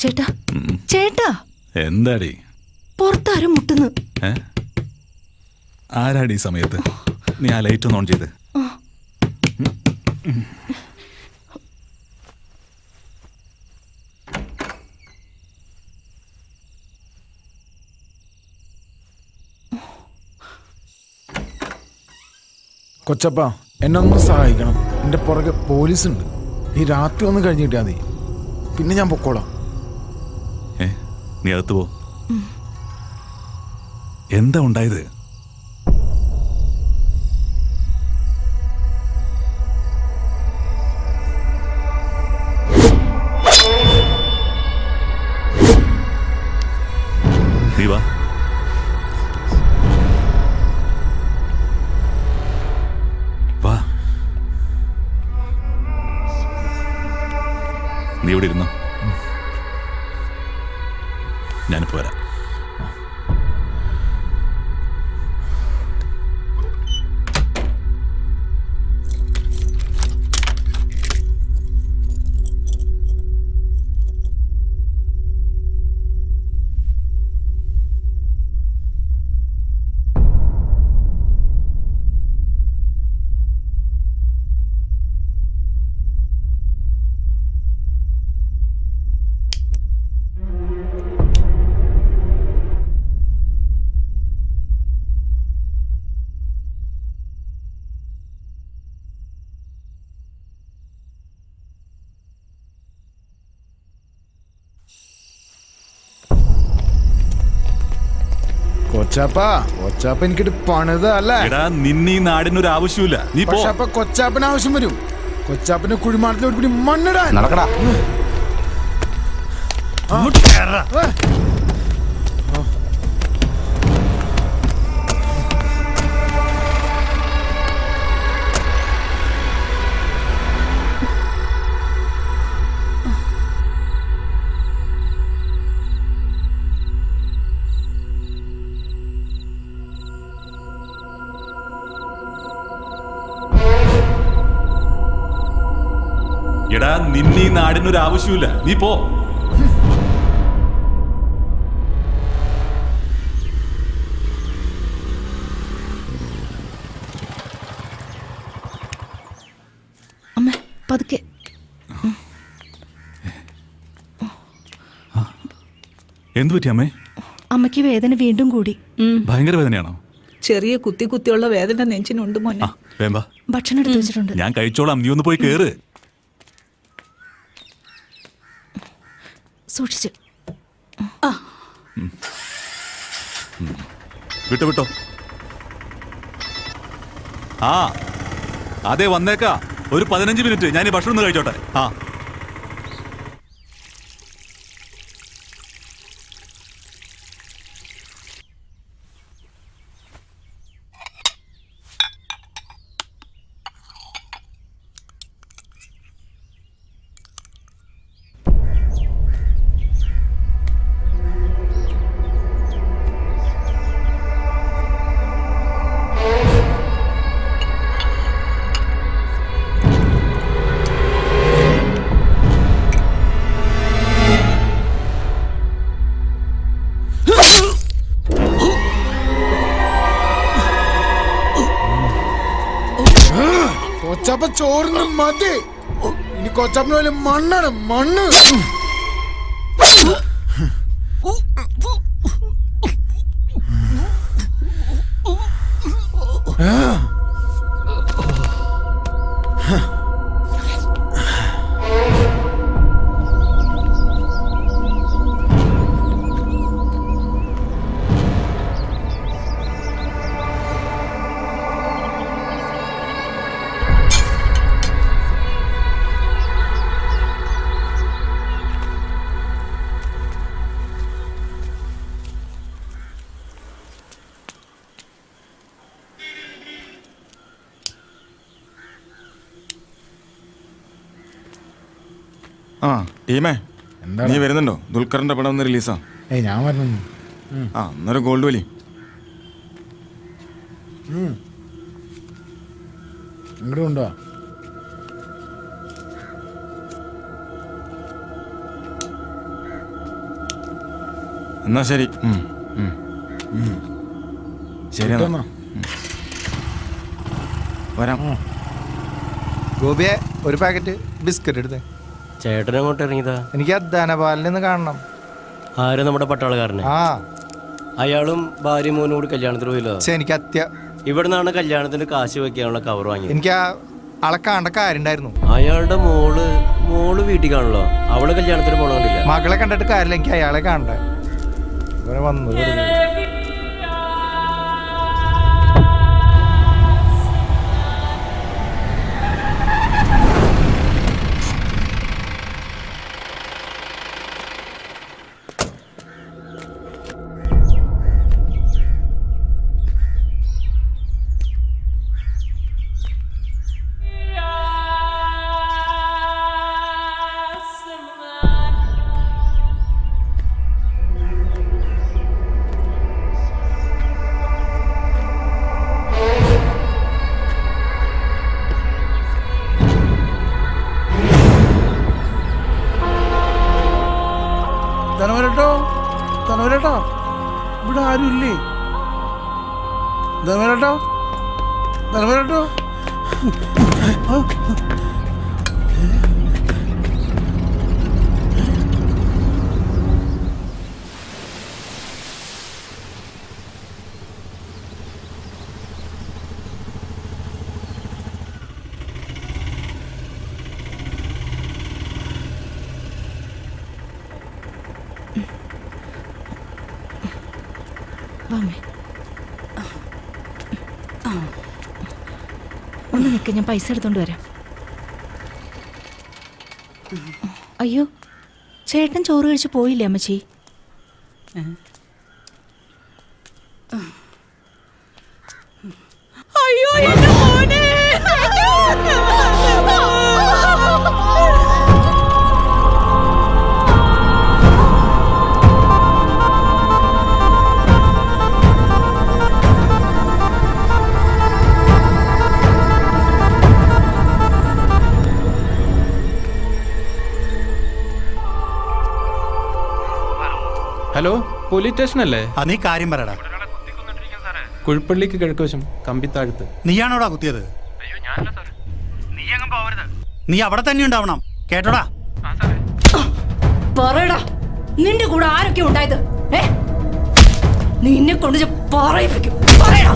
ചേട്ടാ ചേട്ടാ എന്താടി പുറത്താരും മുട്ടുന്നു. ആരാടി ഈ സമയത്ത്? നീ ആ ലൈറ്റ് ഒന്ന് ഓൺ ചെയ്ത്. കൊച്ചപ്പ എന്നെ ഒന്ന് സഹായിക്കണം. എൻ്റെ പുറകെ പോലീസുണ്ട്. ഈ രാത്രി ഒന്ന് കഴിഞ്ഞിട്ടാ മതി, പിന്നെ ഞാൻ പൊക്കോളാം. നീ അകത്ത് പോ. എന്താ ഉണ്ടായത്? നീ വാ. വാ, നീ ഇവിടെ ഇരുന്നോ, ഞാനിപ്പോ വരാം. കൊച്ചാപ്പ എനിക്കിട്ട് പണിതല്ലേ. നിന്നീ നാടിനൊരു ആവശ്യമില്ല. നീ പക്ഷെ അപ്പൊ കൊച്ചാപ്പന് ആവശ്യം വരും. കൊച്ചാപ്പന്റെ കുഴിമാടത്തിൽ ഒരു പിടി മണ്ണിടാൻ നടക്കടാ. എടാ, നിന്നീ നാടിനൊരു ആവശ്യമില്ല. നീ പോ. അമ്മ പതുക്കെ. എന്തു പറ്റി അമ്മേ? അമ്മയ്ക്ക് വേദന വീണ്ടും കൂടി. ഭയങ്കര വേദനയാണോ? ചെറിയ കുത്തിയുള്ള വേദന നെഞ്ചിനുണ്ട് മോനെ. ഭക്ഷണം എടുത്തു വെച്ചിട്ടുണ്ട്. ഞാൻ കഴിച്ചോളാം, നീ ഒന്ന് പോയി കേറ്. സൂക്ഷിച്ച്. വിട്ടോ. ആ അതെ, വന്നേക്കാ. ഒരു 15 മിനിറ്റ് ഞാൻ ഈ ഭക്ഷണം ഒന്ന് കഴിച്ചോട്ടെ. ആ കൊച്ചാപ്പ ചോറിന് മതി. ഇനി കൊച്ചാപ്പന് വലിയ മണ്ണാണ്, മണ്ണ്. ആ ടീമേ, നീ വരുന്നുണ്ടോ? ദുൽഖറിന്റെ പടം ഒന്ന് റിലീസാ. ഞാൻ പറഞ്ഞു. അന്നൊരു ഗോൾഡ് വലി. ഇങ്ങോട്ട് കൊണ്ടുവാ. എന്നാ ശരി. ശരി എന്നാ. എന്നാ വരാം. ഗോപിയെ ഒരു പാക്കറ്റ് ബിസ്ക്കറ്റ് എടുത്തേ. ചേട്ടൻ അങ്ങോട്ട് ഇറങ്ങിയതാ. എനിക്ക് ധനപാലിൽ നിന്ന് കാണണം. ആര്? നമ്മുടെ പട്ടാളക്കാരനെ. ആ അയാളും ഭാര്യ മോനും കൂടി കല്യാണത്തിന് പോയില്ലോ. പക്ഷെ എനിക്ക് ഇവിടെ നിന്നാണ് കല്യാണത്തിന് കാശ് വെക്കാനുള്ള കവർ വാങ്ങിയത്. എനിക്ക് ആളെ കാണേണ്ട കാര്യം ഉണ്ടായിരുന്നു. അയാളുടെ മോള് വീട്ടിൽ കാണല്ലോ. അവള് കല്യാണത്തിന് പോകണമെന്നില്ല. മകളെ കണ്ടിട്ട് കാര്യമില്ല, എനിക്ക് അയാളെ കാണണ്ടേ. ഇവരെ വന്നു വെറുതെ. ധനവരട്ടോ, ഇവിടെ ആരും ഇല്ലേ? ധനവരട്ടോ. ഒന്ന് നിൽക്ക്, ഞാൻ പൈസ എടുത്തോണ്ട് വരാം. അയ്യോ, ചേട്ടൻ ചോറ് കഴിച്ച് പോയില്ലേ അമ്മച്ചി? അയ്യോ എന്റെ മോനെ. ഹലോ, പോലീസ് സ്റ്റേഷൻ അല്ലേ? നീ കാര്യം പറയടാ. കുഴിപ്പള്ളിക്ക് കിഴക്കുവശം കമ്പിത്താഴത്ത്. നീയാണോടാ കുത്തിയത്? നീ അവിടെ തന്നെ ഉണ്ടാവണം, കേട്ടോടാ. പറയടാ, നിന്റെ കൂടെ ആരൊക്കെ ഉണ്ടായത്? നിന്നെ കൊണ്ട് പറയിപ്പിക്കും. പറയടാ.